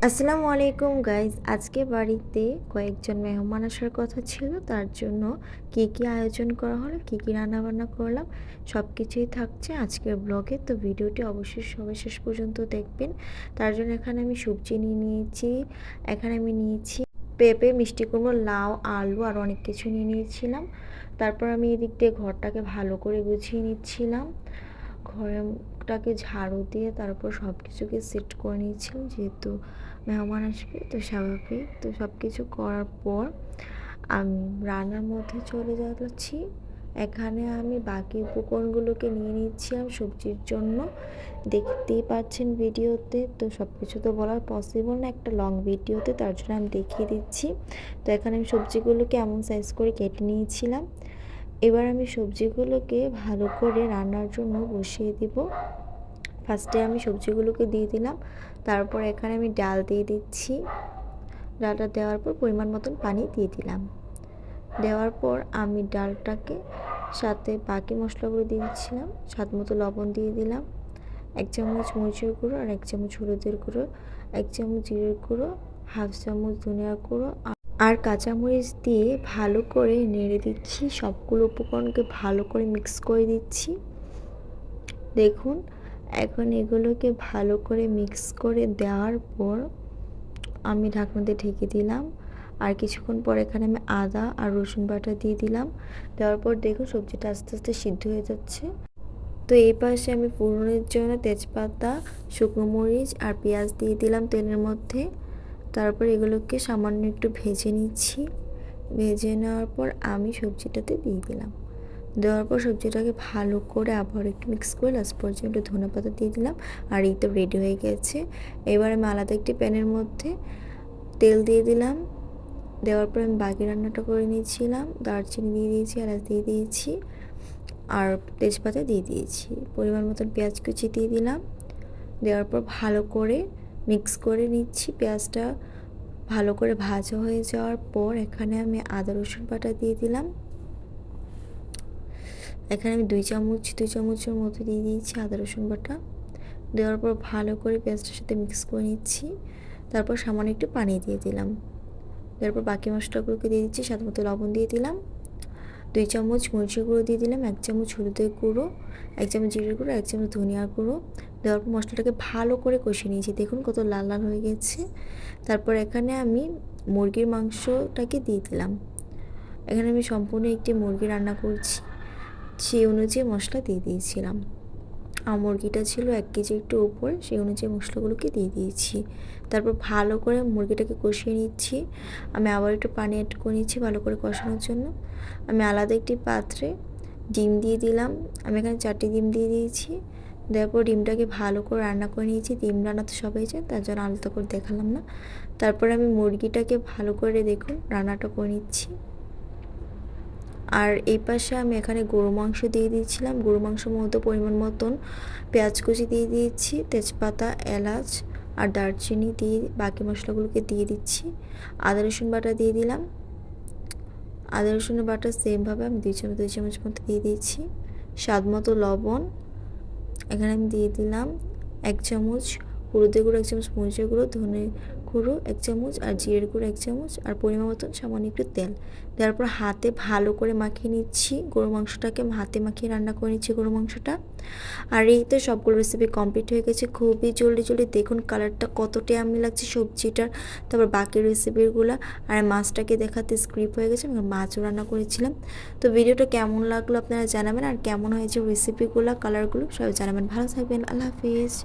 আসসালামু আলাইকুম গাইজ। আজকে বাড়িতে কয়েকজন মেহমান আসার কথা ছিল, তার জন্য কী কী আয়োজন করা হলো, কী কী রান্নাবান্না করলাম, সব কিছুই থাকছে আজকের ব্লগে। তো ভিডিওটি অবশ্যই সবাই শেষ পর্যন্ত দেখবেন। তার জন্য এখানে আমি সবজি নিয়ে নিয়েছি। এখানে আমি নিয়েছি পেঁপে, মিষ্টি কুমড়ো, লাউ, আলু আর অনেক কিছু নিয়ে নিয়েছিলাম। তারপর আমি এদিক দিয়ে ঘরটাকে ভালো করে গুছিয়ে নিচ্ছিলাম। ঘরটাকে ঝাড়ু দিয়ে তারপর সব কিছুকে সেট করে নিয়েছিলাম, যেহেতু মেহমান আসবে তো স্বাভাবিক। তো সব কিছু করার পর আমি রান্নার মধ্যে চলে যাচ্ছি। এখানে আমি বাকি উপকরণগুলোকে নিয়ে নিচ্ছিলাম সবজির জন্য, দেখতেই পাচ্ছেন ভিডিওতে। তো সব কিছু তো বলার পসিবল না একটা লং ভিডিওতে, তার জন্য আমি দেখিয়ে দিচ্ছি। তো এখানে আমি সবজিগুলোকে এমন সাইজ করে কেটে নিয়েছিলাম। এবার আমি সবজিগুলোকে ভালো করে রান্নার জন্য বসিয়ে দিব। ফার্স্টে আমি সবজিগুলোকে দিয়ে দিলাম, তারপর এখানে আমি ডাল দিয়ে দিচ্ছি। ডালটা দেওয়ার পর পরিমাণ মতন পানি দিয়ে দিলাম। দেওয়ার পর আমি ডালটাকে সাথে বাকি মশলাগুলো দিয়ে দিচ্ছিলাম। স্বাদ মতো লবণ দিয়ে দিলাম, 1 চামচ মরিচের গুঁড়ো আর 1 চামচ হলুদের গুঁড়ো, 1 চামচ জিরের গুঁড়ো, হাফ চামচ ধনিয়ার গুঁড়ো আর কাঁচামরিচ দিয়ে ভালো করে নেড়ে দিচ্ছি। সবগুলো উপকরণকে ভালো করে মিক্স করে দিচ্ছি। দেখুন, এখন এগুলোকে ভালো করে মিক্স করে দেওয়ার পর আমি ঢাকনা দিয়ে ঢেকে দিলাম। আর কিছুক্ষণ পর এখানে আমি আদা আর রসুন বাটা দিয়ে দিলাম। দেওয়ার পর দেখুন সবজিটা আস্তে আস্তে সিদ্ধ হয়ে যাচ্ছে। তো এই পাশে আমি ফোড়নের জন্য তেজপাতা, শুকনো মরিচ আর পেঁয়াজ দিয়ে দিলাম তেলের মধ্যে। তারপর এগুলোকে সামান্য একটু ভেজে নিচ্ছি। ভেজে নেওয়ার পর আমি সবজিটাতে দিয়ে দিলাম। দেওয়ার পর সবজিটাকে ভালো করে আবার একটু মিক্স করে লাস্ট পর্যায়ে একটু ধনেপাতা দিয়ে দিলাম। আর এই তো রেডি হয়ে গেছে। এবার আমি আলাদা একটি প্যানের মধ্যে তেল দিয়ে দিলাম। দেওয়ার পর আমি বাকি রান্নাটা করে নিয়েছিলাম। দারচিনি দিয়ে দিয়েছি, এলাচ দিয়ে দিয়েছি আর তেজপাতা দিয়ে দিয়েছি। পরিমাণ মতন পেঁয়াজ কুচি দিয়ে দিলাম। দেওয়ার পর ভালো করে মিক্স করে নিচ্ছি। পেঁয়াজটা ভালো করে ভাজা হয়ে যাওয়ার পর এখানে আমি আদা রসুন বাটা দিয়ে দিলাম। এখানে আমি 2 চামচের মতো দিয়ে দিয়েছি আদা রসুন বাটা। দেওয়ার পর ভালো করে পেঁয়াজটার সাথে মিক্স করে নিচ্ছি। তারপর সামান্য একটু পানি দিয়ে দিলাম। তারপর বাকি মশলাগুলোকে দিয়ে দিচ্ছি। স্বাদ মতো লবণ দিয়ে দিলাম, 2 চামচ মরিচের গুঁড়ো দিয়ে দিলাম, 1 চামচ হলুদের গুঁড়ো, 1 চামচ জিরের গুঁড়ো, 1 চামচ ধনিয়ার গুঁড়ো। দেওয়ার পর মশলাটাকে ভালো করে কষিয়ে নিয়েছি। দেখুন কত লাল লাল হয়ে গেছে। তারপর এখানে আমি মুরগির মাংসটাকে দিয়ে দিলাম। এখানে আমি সম্পূর্ণ একটি মুরগি রান্না করছি, সেই অনুযায়ী মশলা দিয়ে দিয়েছিলাম। আর মুরগিটা ছিল 1 কেজি একটু উপরে, সেই অনুযায়ী মশলাগুলোকে দিয়ে দিয়েছি। তারপর ভালো করে মুরগিটাকে কষিয়ে নিচ্ছি। আমি আবার একটু পানি অ্যাড করে নিচ্ছি ভালো করে কষানোর জন্য। আমি আলাদা একটি পাত্রে ডিম দিয়ে দিলাম। আমি এখানে 4টি ডিম দিয়ে দিয়েছি। দেওয়ার পর ডিমটাকে ভালো করে রান্না করে নিয়েছি। ডিম রান্না তো সবাই চায়, তার জন্য আলাদা করে দেখালাম না। তারপরে আমি মুরগিটাকে ভালো করে দেখুন রান্নাটা করে নিচ্ছি। আর এই পাশে আমি এখানে গরু মাংস দিয়ে দিয়েছিলাম। গরু মাংসের মধ্যে পরিমাণ মতন পেঁয়াজ কুচি দিয়ে দিয়েছি, তেজপাতা, এলাচ আর দারচিনি দিয়ে বাকি মশলাগুলোকে দিয়ে দিচ্ছি। আদা রসুন বাটা দিয়ে দিলাম। আদা রসুনের বাটা সেমভাবে আমি 2 চামচ মতো দিয়ে দিয়েছি। স্বাদ মতো লবণ। এখানে আমি দিয়ে দিলাম 1 চামচ হলুদের গুঁড়ো, 1 চামচ মরিচের গুঁড়ো, ধনে গুঁড়ো 1 চামচ আর জিরের গুঁড়ো 1 চামচ আর পরিমাণ মতন সামান্য একটু তেল। দেওয়ার পর হাতে ভালো করে মাখিয়ে নিচ্ছি। গরু মাংসটাকে হাতে মাখিয়ে রান্না করে নিচ্ছি গরু মাংসটা। আর এই তো সবগুলো রেসিপি কমপ্লিট হয়ে গেছে খুবই জলদি। দেখুন কালারটা কতটা আমি লাগছে সবজিটার। তারপর বাকি রেসিপিগুলো আর মাছটাকে দেখাতে স্ক্রিপ হয়ে গেছে, আমি মাছও রান্না করেছিলাম। তো ভিডিওটা কেমন লাগলো আপনারা জানাবেন, আর কেমন হয়েছে রেসিপিগুলো, কালারগুলো সবাই জানাবেন। ভালো থাকবেন, আল্লাহ হাফিজ।